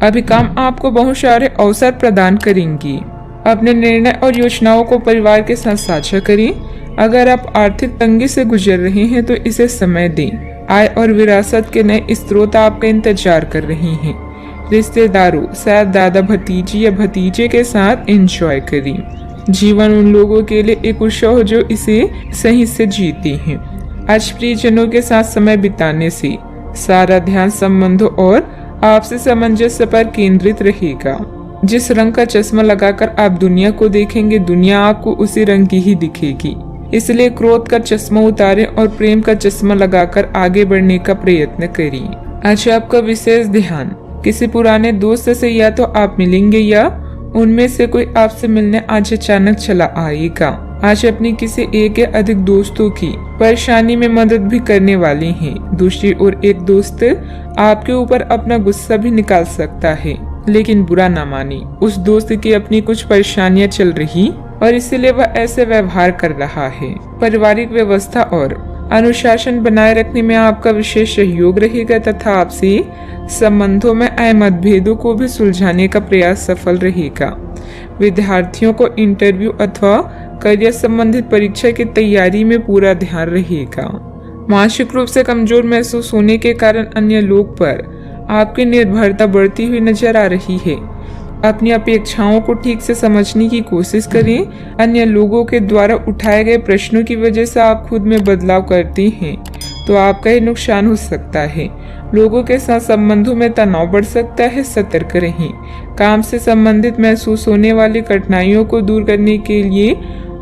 अभी काम आपको बहुत सारे अवसर प्रदान करेंगी। अपने निर्णय और योजनाओं को परिवार के साथ साझा करें। अगर आप आर्थिक तंगी से गुजर रहे हैं तो इसे समय दें। आय और विरासत के नए स्रोत आपका इंतजार कर रहे हैं। रिश्तेदारों, शायद दादा भतीजी या भतीजे के साथ एंजॉय करें। जीवन उन लोगों के लिए एक उत्सव जो इसे सही से जीते हैं। आज प्रियजनों के साथ समय बिताने से सारा ध्यान संबंधों और आपसी सामंजस्य पर केंद्रित रहेगा। जिस रंग का चश्मा लगाकर आप दुनिया को देखेंगे, दुनिया आपको उसी रंग की ही दिखेगी। इसलिए क्रोध का चश्मा उतारें और प्रेम का चश्मा लगाकर आगे बढ़ने का प्रयत्न करिए। आज आपका विशेष ध्यान किसी पुराने दोस्त से या तो आप मिलेंगे या उनमें से कोई आपसे मिलने आज अचानक चला आएगा। आज अपनी किसी एक या अधिक दोस्तों की परेशानी में मदद भी करने वाले हैं। दूसरी ओर एक दोस्त आपके ऊपर अपना गुस्सा भी निकाल सकता है, लेकिन बुरा ना माने। उस दोस्त की अपनी कुछ परेशानियां चल रही और इसीलिए वह ऐसे व्यवहार कर रहा है। पारिवारिक व्यवस्था और अनुशासन बनाए रखने में आपका विशेष सहयोग रहेगा तथा आपसी संबंधों में आए मतभेदों को भी सुलझाने का प्रयास सफल रहेगा। विद्यार्थियों को इंटरव्यू अथवा करियर संबंधित परीक्षा की तैयारी में पूरा ध्यान रहेगा। मानसिक रूप से कमजोर महसूस होने के कारण अन्य लोग पर आपकी निर्भरता बढ़ती हुई नजर आ रही है। अपनी अपेक्षाओं को ठीक से समझने की कोशिश करें। अन्य लोगों के द्वारा उठाए गए प्रश्नों की वजह से आप खुद में बदलाव करते हैं तो आपका ही नुकसान हो सकता है। लोगों के साथ संबंधों में तनाव बढ़ सकता है, सतर्क रहें। काम से संबंधित महसूस होने वाली कठिनाइयों को दूर करने के लिए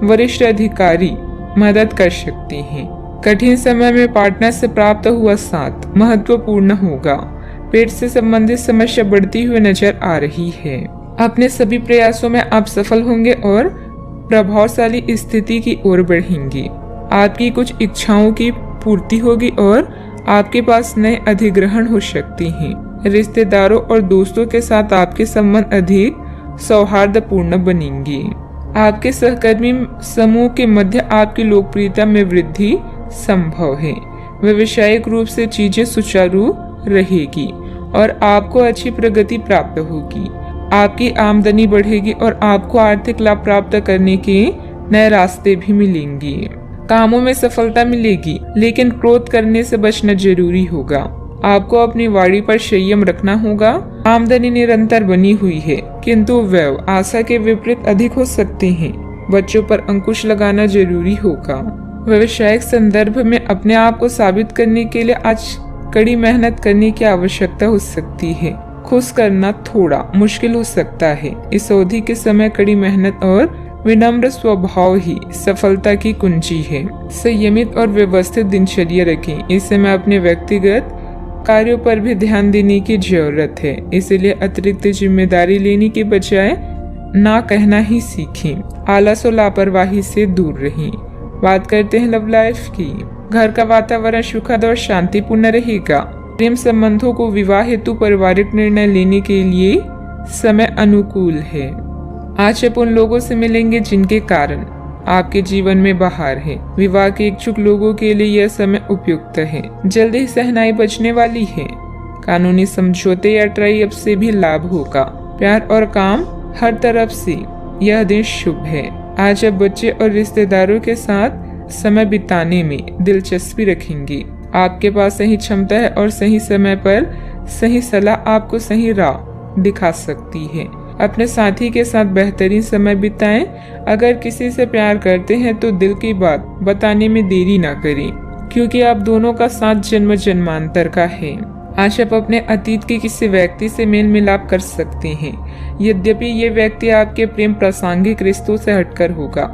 वरिष्ठ अधिकारी मदद कर सकते हैं। कठिन समय में पार्टनर से प्राप्त हुआ साथ महत्वपूर्ण होगा। पेट से संबंधित समस्या बढ़ती हुई नजर आ रही है। अपने सभी प्रयासों में आप सफल होंगे और प्रभावशाली स्थिति की ओर बढ़ेंगे। आपकी कुछ इच्छाओं की पूर्ति होगी और आपके पास नए अधिग्रहण हो सकते हैं। रिश्तेदारों और दोस्तों के साथ आपके संबंध अधिक सौहार्दपूर्ण बनेंगे। आपके सहकर्मी समूह के मध्य आपकी लोकप्रियता में वृद्धि संभव है। व्यावसायिक रूप से चीजें सुचारू रहेगी और आपको अच्छी प्रगति प्राप्त होगी। आपकी आमदनी बढ़ेगी और आपको आर्थिक लाभ प्राप्त करने के नए रास्ते भी मिलेंगे। कामों में सफलता मिलेगी, लेकिन क्रोध करने से बचना जरूरी होगा। आपको अपनी वाणी पर संयम रखना होगा। आमदनी निरंतर बनी हुई है, किंतु व्यय आशा के विपरीत अधिक हो सकते हैं। बच्चों पर अंकुश लगाना जरूरी होगा। व्यवसायिक संदर्भ में अपने आप को साबित करने के लिए आज कड़ी मेहनत करने की आवश्यकता हो सकती है। खुश करना थोड़ा मुश्किल हो सकता है। इस अवधि के समय कड़ी मेहनत और विनम्र स्वभाव ही सफलता की कुंजी है। संयमित और व्यवस्थित दिनचर्या रखें। इस समय अपने व्यक्तिगत कार्यों पर भी ध्यान देने की जरूरत है, इसलिए अतिरिक्त जिम्मेदारी लेने के बजाय ना कहना ही सीखें। आलस और लापरवाही से दूर रहें। बात करते हैं लव लाइफ की। घर का वातावरण सुखद और शांतिपूर्ण रहेगा। प्रेम संबंधों को विवाह हेतु पारिवारिक निर्णय लेने के लिए समय अनुकूल है। आज आप उन लोगों से मिलेंगे जिनके कारण आपके जीवन में बहार है। विवाह के इच्छुक लोगों के लिए यह समय उपयुक्त है। जल्दी ही सहनाई बचने वाली है। कानूनी समझौते या ट्राई अप से भी लाभ होगा। प्यार और काम हर तरफ से यह दिन शुभ है। आज आप बच्चे और रिश्तेदारों के साथ समय बिताने में दिलचस्पी रखेंगे। आपके पास सही क्षमता है और सही समय पर सही सलाह आपको सही राह दिखा सकती है। अपने साथी के साथ बेहतरीन समय बिताएं। अगर किसी से प्यार करते हैं तो दिल की बात बताने में देरी ना करें, क्योंकि आप दोनों का साथ जन्म जन्मांतर का है। आज आप अपने अतीत के किसी व्यक्ति से मेल मिलाप कर सकते हैं। यद्यपि ये व्यक्ति आपके प्रेम प्रासंगिक रिश्तों से हटकर होगा,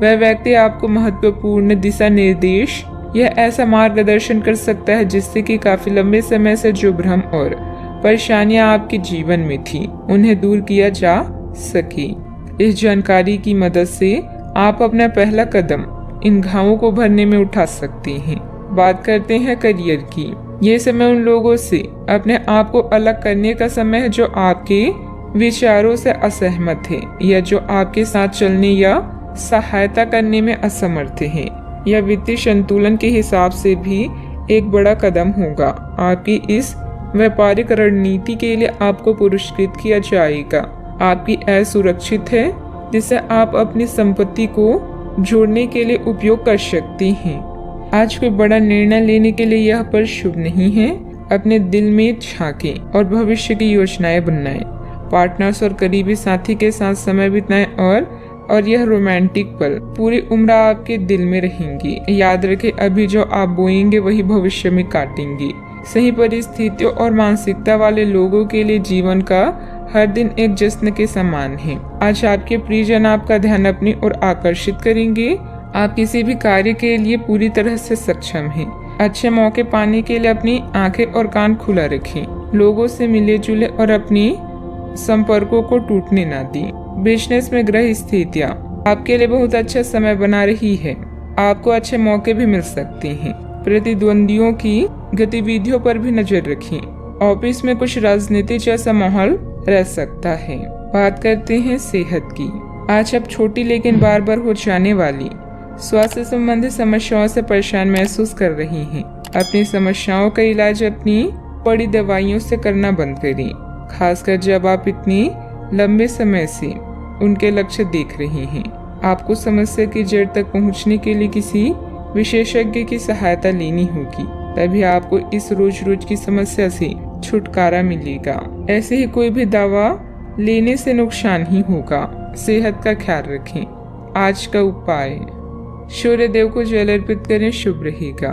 वह व्यक्ति आपको महत्वपूर्ण दिशा निर्देश या ऐसा मार्गदर्शन कर सकता है जिससे कि काफी लंबे समय से जो भ्रम और परेशानियां आपके जीवन में थी उन्हें दूर किया जा सके। इस जानकारी की मदद से आप अपना पहला कदम इन घावों को भरने में उठा सकते हैं। बात करते हैं करियर की। ये समय उन लोगों से अपने आप को अलग करने का समय है जो आपके विचारों से असहमत है या जो आपके साथ चलने या सहायता करने में असमर्थ है। यह वित्तीय संतुलन के हिसाब से भी एक बड़ा कदम होगा। आपकी इस व्यापारिक रणनीति के लिए आपको पुरस्कृत किया जाएगा। आपकी आय सुरक्षित है, जिसे आप अपनी संपत्ति को जोड़ने के लिए उपयोग कर सकती हैं। आज कोई बड़ा निर्णय लेने के लिए यह पल शुभ नहीं है। अपने दिल में झांकें और भविष्य की योजनाएं बनाएं। पार्टनर्स और करीबी साथी के साथ समय बिताएं और यह रोमांटिक पल पूरी उम्र आपके दिल में रहेंगी। याद रखें, अभी जो आप बोएंगे वही भविष्य में काटेंगे। सही परिस्थितियों और मानसिकता वाले लोगों के लिए जीवन का हर दिन एक जश्न के समान है। आज आपके प्रियजन आपका ध्यान अपनी ओर आकर्षित करेंगे। आप किसी भी कार्य के लिए पूरी तरह से सक्षम हैं। अच्छे मौके पाने के लिए अपनी आंखें और कान खुला रखें। लोगों से मिले जुले और अपनी संपर्कों को टूटने ना दें। बिजनेस में ग्रह स्थितियाँ आपके लिए बहुत अच्छा समय बना रही है। आपको अच्छे मौके भी मिल सकते हैं। प्रतिद्वंदियों की गतिविधियों पर भी नजर रखें। ऑफिस में कुछ राजनीति जैसा माहौल रह सकता है। बात करते हैं सेहत की। आज आप छोटी लेकिन बार बार हो जाने वाली स्वास्थ्य संबंधी समस्याओं से परेशान महसूस कर रही हैं। अपनी समस्याओं का इलाज अपनी बड़ी दवाइयों से करना बंद करें, खासकर जब आप इतनी लंबे समय से उनके लक्ष्य देख रहे हैं। आपको समस्या की जड़ तक पहुंचने के लिए किसी विशेषज्ञ की सहायता लेनी होगी, तभी आपको इस रोज रोज की समस्या से छुटकारा मिलेगा। ऐसे ही कोई भी दवा लेने से नुकसान ही होगा। सेहत का ख्याल रखें। आज का उपाय, सूर्य देव को जल अर्पित करें, शुभ रहेगा।